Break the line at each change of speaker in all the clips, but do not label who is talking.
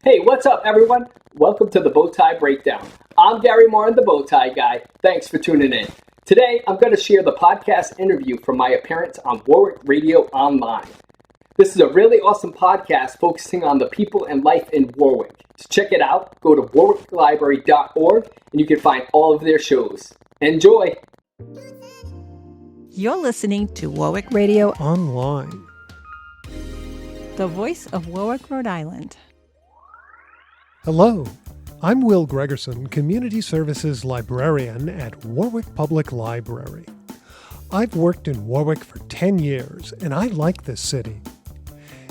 Hey, what's up, everyone? Welcome to the Bowtie Breakdown. I'm Garry Morin The BowTieGuy. Thanks for tuning in. Today, I'm going to share the podcast interview from my appearance on Warwick Radio Online. This is a really awesome podcast focusing on the people and life in Warwick. To check it out, go to warwicklibrary.org and you can find all of their shows. Enjoy!
You're listening to Warwick Radio
Online,
the voice of Warwick, Rhode Island.
Hello, I'm Wil Gregersen, Community Services Librarian at Warwick Public Library. I've worked in Warwick for 10 years, and I like this city.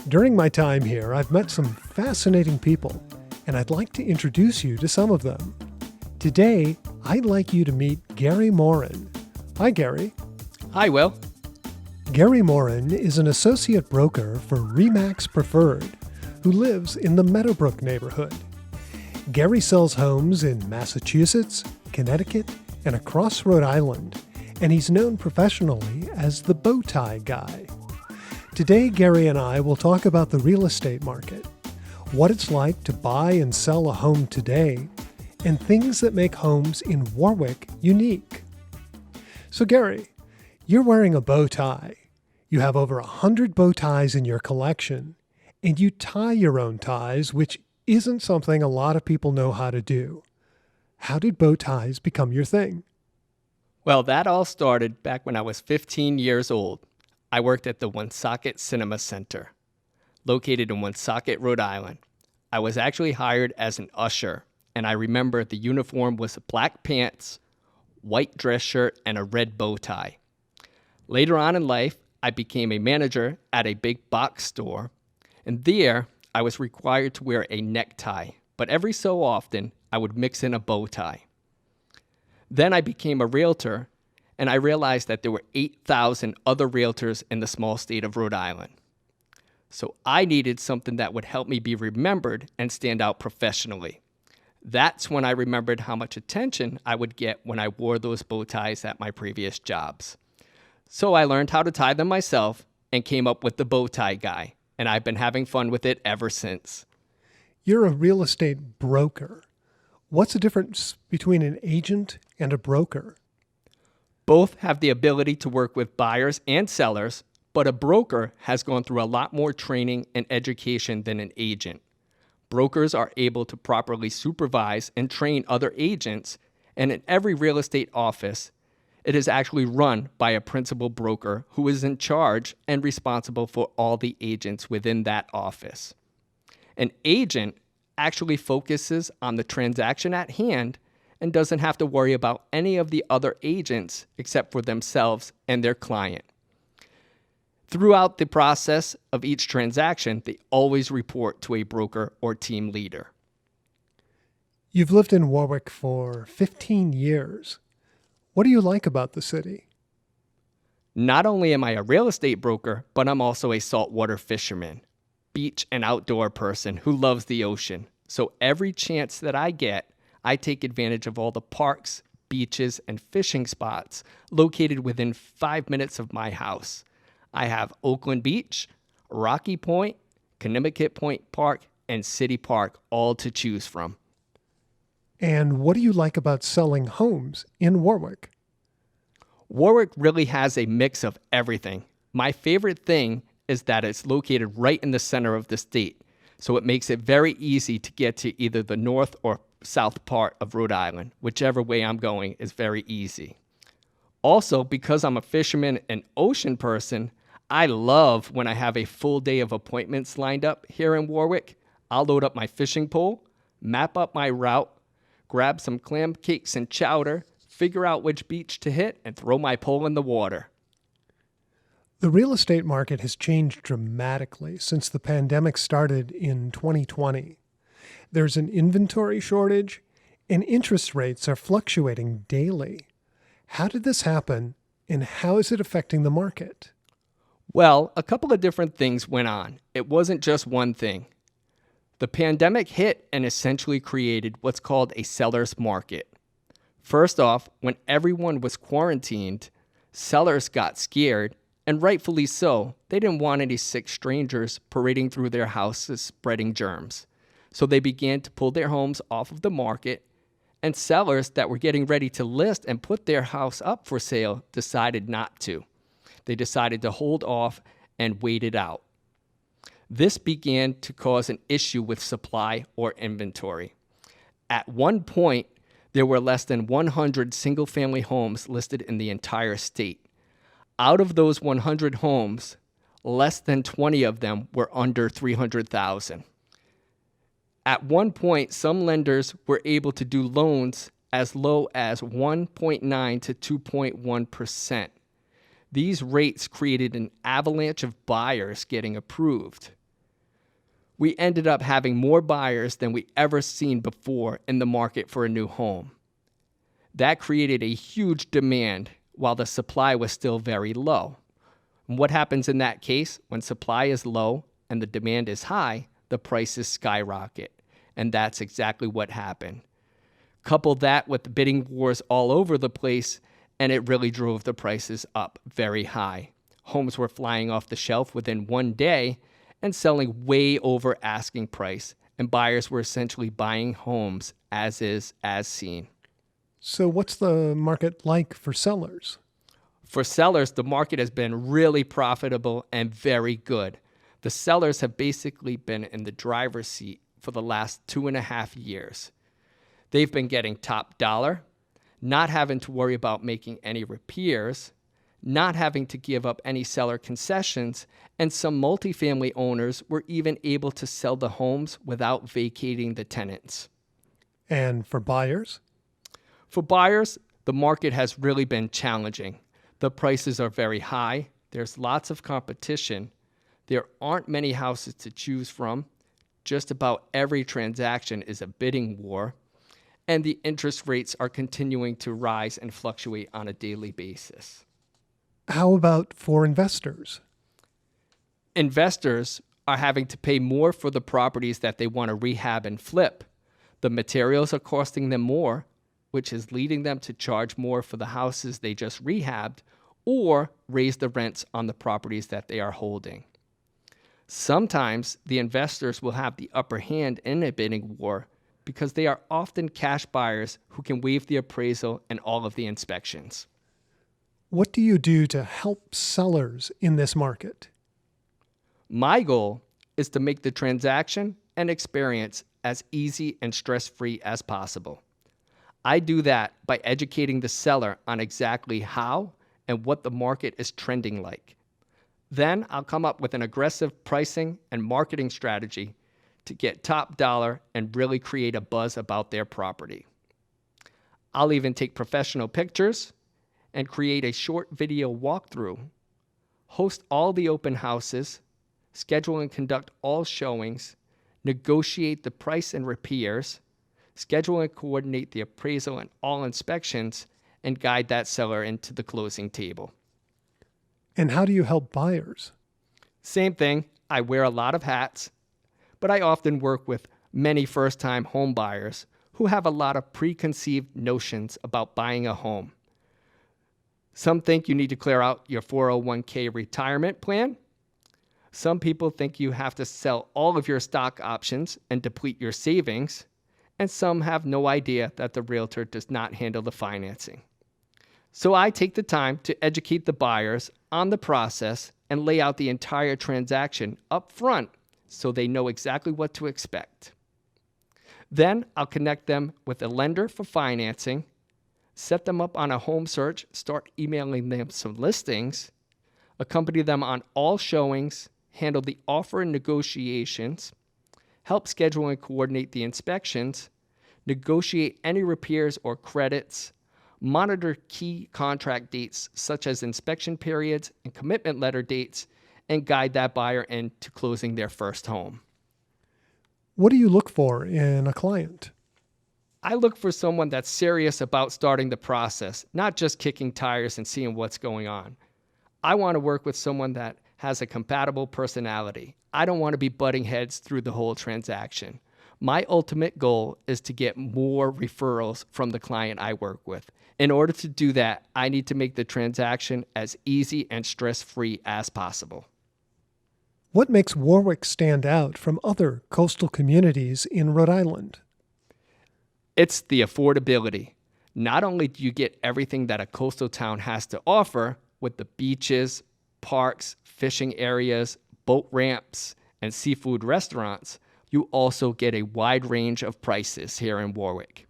During my time here, I've met some fascinating people, and I'd like to introduce you to some of them. Today, I'd like you to meet Garry Morin. Hi, Garry.
Hi, Wil.
Garry Morin is an associate broker for Remax Preferred, who lives in the Meadowbrook neighborhood. Garry sells homes in Massachusetts, Connecticut, and across Rhode Island, and he's known professionally as the Bowtie Guy. Today, Garry and I will talk about the real estate market, what it's like to buy and sell a home today, and things that make homes in Warwick unique. So, Garry, you're wearing a bow tie. You have over 100 bow ties in your collection, and you tie your own ties, which isn't something a lot of people know how to do. How did bow ties become your thing?
Well, that all started back when I was 15 years old. I worked at the Woonsocket Cinema Center, located in Woonsocket, Rhode Island. I was actually hired as an usher, and I remember the uniform was black pants, white dress shirt, and a red bow tie. Later on in life, I became a manager at a big box store, and there I was required to wear a necktie, but every so often I would mix in a bow tie. Then I became a realtor, and I realized that there were 8,000 other realtors in the small state of Rhode Island. So I needed something that would help me be remembered and stand out professionally. That's when I remembered how much attention I would get when I wore those bow ties at my previous jobs. So I learned how to tie them myself and came up with the Bowtie Guy, and I've been having fun with it ever since.
You're a real estate broker. What's the difference between an agent and a broker?
Both have the ability to work with buyers and sellers, but a broker has gone through a lot more training and education than an agent. Brokers are able to properly supervise and train other agents, and in every real estate office, it is actually run by a principal broker who is in charge and responsible for all the agents within that office. An agent actually focuses on the transaction at hand and doesn't have to worry about any of the other agents except for themselves and their client. Throughout the process of each transaction, they always report to a broker or team leader.
You've lived in Warwick for 15 years. What do you like about the city?
Not only am I a real estate broker, but I'm also a saltwater fisherman, beach and outdoor person who loves the ocean. So every chance that I get, I take advantage of all the parks, beaches, and fishing spots located within 5 minutes of my house. I have Oakland Beach, Rocky Point, Connecticut Point Park, and City Park all to choose from.
And what do you like about selling homes in Warwick?
Warwick really has a mix of everything. My favorite thing is that it's located right in the center of the state, so it makes it very easy to get to either the north or south part of Rhode Island. Whichever way I'm going is very easy. Also, because I'm a fisherman and ocean person, I love when I have a full day of appointments lined up here in Warwick. I'll load up my fishing pole, map up my route, grab some clam cakes and chowder, figure out which beach to hit, and throw my pole in the water.
The real estate market has changed dramatically since the pandemic started in 2020. There's an inventory shortage, and interest rates are fluctuating daily. How did this happen, and how is it affecting the market?
Well, a couple of different things went on. It wasn't just one thing. The pandemic hit and essentially created what's called a seller's market. First off, when everyone was quarantined, sellers got scared, and rightfully so. They didn't want any sick strangers parading through their houses spreading germs. So they began to pull their homes off of the market, and sellers that were getting ready to list and put their house up for sale decided not to. They decided to hold off and wait it out. This began to cause an issue with supply or inventory. At one point, there were less than 100 single-family homes listed in the entire state. Out of those 100 homes, less than 20 of them were under $300,000. At one point, some lenders were able to do loans as low as 1.9 to 2.1%. These rates created an avalanche of buyers getting approved. We ended up having more buyers than we ever seen before in the market for a new home. That created a huge demand while the supply was still very low. And what happens in that case? When supply is low and the demand is high, the prices skyrocket. And that's exactly what happened. Couple that with the bidding wars all over the place, and it really drove the prices up very high. Homes were flying off the shelf within one day and selling way over asking price, and buyers were essentially buying homes as is, as seen.
So what's the market like for sellers?
For sellers, the market has been really profitable and very good. The sellers have basically been in the driver's seat for the last 2.5 years. They've been getting top dollar, not having to worry about making any repairs, not having to give up any seller concessions, and some multifamily owners were even able to sell the homes without vacating the tenants.
And for buyers?
For buyers, the market has really been challenging. The prices are very high. There's lots of competition. There aren't many houses to choose from. Just about every transaction is a bidding war. And the interest rates are continuing to rise and fluctuate on a daily basis.
How about for investors?
Investors are having to pay more for the properties that they want to rehab and flip. The materials are costing them more, which is leading them to charge more for the houses they just rehabbed or raise the rents on the properties that they are holding. Sometimes the investors will have the upper hand in a bidding war because they are often cash buyers who can waive the appraisal and all of the inspections.
What do you do to help sellers in this market?
My goal is to make the transaction and experience as easy and stress-free as possible. I do that by educating the seller on exactly how and what the market is trending like. Then I'll come up with an aggressive pricing and marketing strategy to get top dollar and really create a buzz about their property. I'll even take professional pictures and create a short video walkthrough, host all the open houses, schedule and conduct all showings, negotiate the price and repairs, schedule and coordinate the appraisal and all inspections, and guide that seller into the closing table.
And how do you help buyers?
Same thing. I wear a lot of hats, but I often work with many first-time home buyers who have a lot of preconceived notions about buying a home. Some think you need to clear out your 401k retirement plan. Some people think you have to sell all of your stock options and deplete your savings. And some have no idea that the realtor does not handle the financing. So I take the time to educate the buyers on the process and lay out the entire transaction up front so they know exactly what to expect. Then I'll connect them with a lender for financing, set them up on a home search, start emailing them some listings, accompany them on all showings, handle the offer and negotiations, help schedule and coordinate the inspections, negotiate any repairs or credits, monitor key contract dates such as inspection periods and commitment letter dates, and guide that buyer into closing their first home.
What do you look for in a client?
I look for someone that's serious about starting the process, not just kicking tires and seeing what's going on. I want to work with someone that has a compatible personality. I don't want to be butting heads through the whole transaction. My ultimate goal is to get more referrals from the client I work with. In order to do that, I need to make the transaction as easy and stress-free as possible.
What makes Warwick stand out from other coastal communities in Rhode Island?
It's the affordability. Not only do you get everything that a coastal town has to offer with the beaches, parks, fishing areas, boat ramps, and seafood restaurants, you also get a wide range of prices here in Warwick.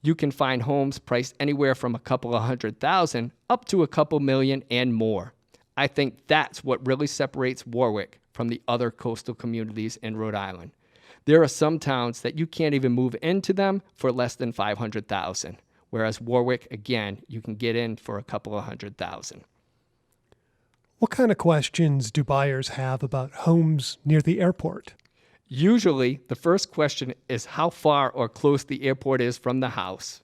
You can find homes priced anywhere from a couple of $100,000 up to a couple million and more. I think that's what really separates Warwick from the other coastal communities in Rhode Island. There are some towns that you can't even move into them for less than $500,000, whereas Warwick, again, you can get in for a couple of $100,000.
What kind of questions do buyers have about homes near the airport?
Usually, the first question is how far or close the airport is from the house.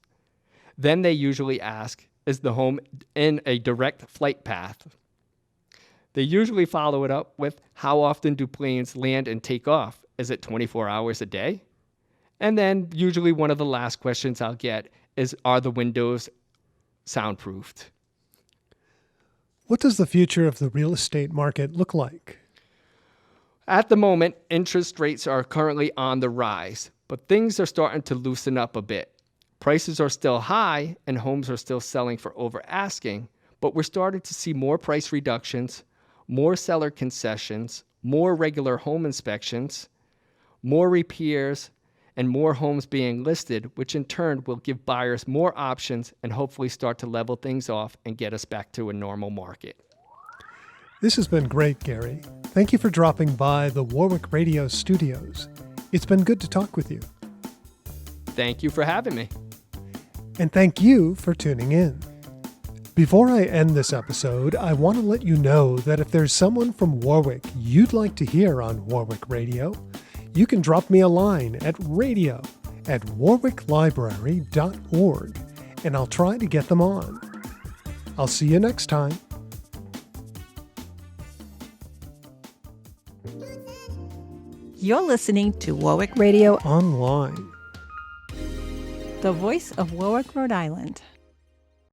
Then they usually ask, is the home in a direct flight path? They usually follow it up with, how often do planes land and take off? Is it 24 hours a day? And then usually one of the last questions I'll get is, are the windows soundproofed?
What does the future of the real estate market look like?
At the moment, interest rates are currently on the rise, but things are starting to loosen up a bit. Prices are still high and homes are still selling for over asking, but we're starting to see more price reductions, more seller concessions, more regular home inspections, more repairs, and more homes being listed, which in turn will give buyers more options and hopefully start to level things off and get us back to a normal market.
This has been great, Garry. Thank you for dropping by the Warwick Radio studios. It's been good to talk with you.
Thank you for having me.
And thank you for tuning in. Before I end this episode, I want to let you know that if there's someone from Warwick you'd like to hear on Warwick Radio, you can drop me a line at radio@warwicklibrary.org, and I'll try to get them on. I'll see you next time.
You're listening to Warwick Radio
Online.
the voice of Warwick, Rhode Island.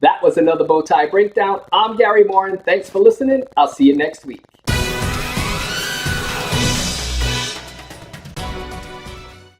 That was another Bowtie Breakdown. I'm Garry Morin. Thanks for listening. I'll see you next week.